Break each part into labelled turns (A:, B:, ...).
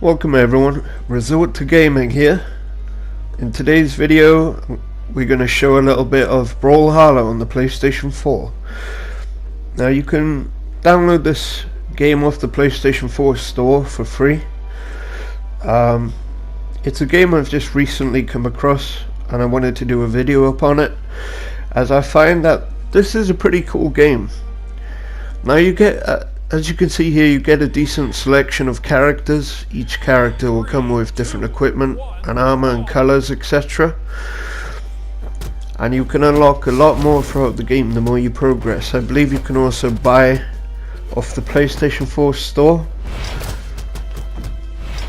A: Welcome everyone, Resort to Gaming here. In today's video we're going to show a little bit of Brawlhalla on the PlayStation 4. Now you can download this game off the PlayStation 4 store for free. It's a game I've just recently come across and I wanted to do a video upon it, as I find that this is a pretty cool game. Now you get as you can see here, you get a decent selection of characters. Each character will come with different equipment and armor and colors, etc. And you can unlock a lot more throughout the game the more you progress. I believe you can also buy off the PlayStation 4 store.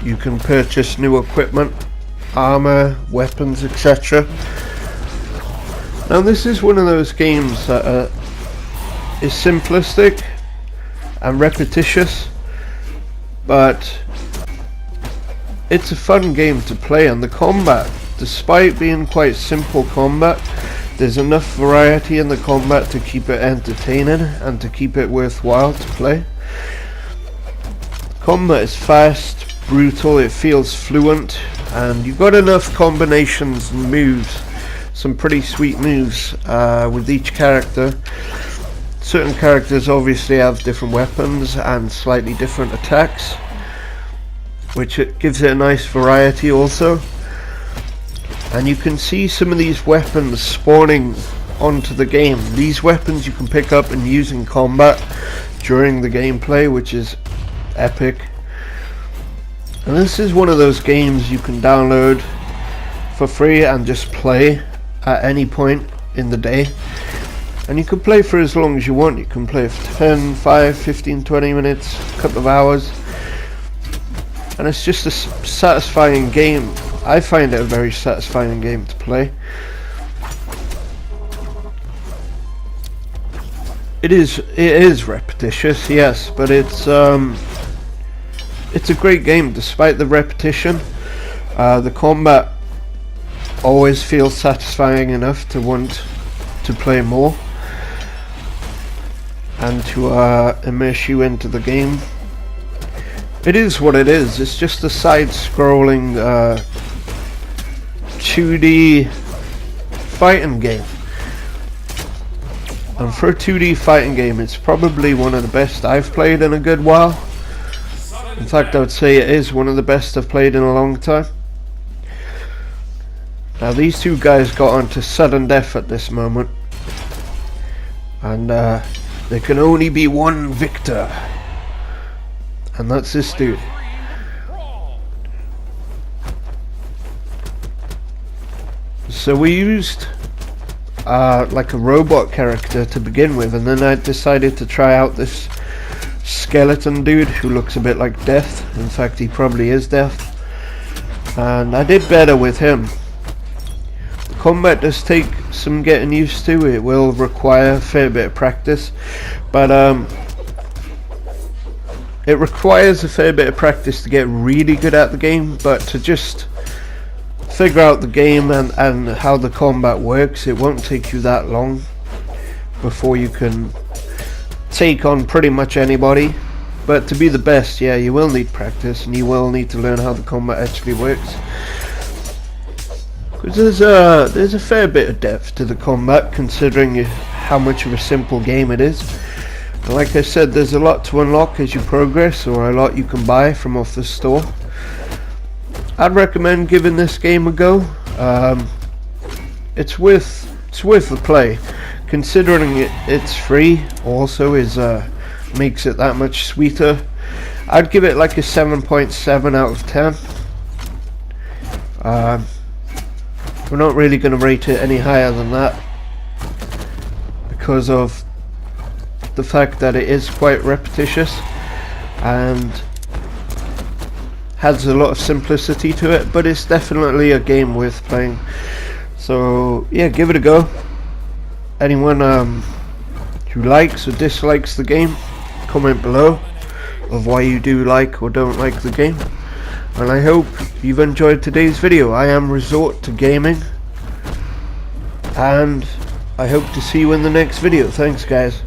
A: You can purchase new equipment, armor, weapons, etc. Now this is one of those games that is simplistic and repetitious, but it's a fun game to play, and the combat, despite being quite simple combat, there's enough variety in the combat to keep it entertaining and to keep it worthwhile to play. Combat is fast, brutal, it feels fluent, and you've got enough combinations and moves, some pretty sweet moves with each character. Certain characters obviously have different weapons and slightly different attacks, which it gives it a nice variety also. And you can see some of these weapons spawning onto the game. These weapons you can pick up and use in combat during the gameplay, which is epic. And this is one of those games you can download for free and just play at any point in the day. And you can play for as long as you want. You can play for 10, 5, 15, 20 minutes, a couple of hours. And it's just a satisfying game. I find it a very satisfying game to play. It is repetitious, yes, but it's a great game despite the repetition. The combat always feels satisfying enough to want to play more and to immerse you into the game. It is what it is. It's just a side-scrolling 2D fighting game, and for a 2D fighting game it's probably one of the best I've played in a good while. In fact, I would say it is one of the best I've played in a long time. Now these two guys got onto sudden death at this moment, and there can only be one victor, and that's this dude. So we used like a robot character to begin with, and then I decided to try out this skeleton dude who looks a bit like Death. In fact, he probably is Death, and I did better with him. Combat does take some getting used to. It will require a fair bit of practice, but it requires a fair bit of practice to get really good at the game. But to just figure out the game and how the combat works, it won't take you that long before you can take on pretty much anybody. But to be the best, yeah, you will need practice, and you will need to learn how the combat actually works. Because there's a fair bit of depth to the combat, considering how much of a simple game it is. And like I said, there's a lot to unlock as you progress, or a lot you can buy from off the store. I'd recommend giving this game a go. It's worth the play, considering it's free. Also, makes it that much sweeter. I'd give it like a 7.7 out of 10. We're not really going to rate it any higher than that because of the fact that it is quite repetitious and has a lot of simplicity to it, but it's definitely a game worth playing. So yeah, give it a go. Anyone who likes or dislikes the game, comment below of why you do like or don't like the game. And I hope you've enjoyed today's video. I am Resort to Gaming, and I hope to see you in the next video. Thanks guys.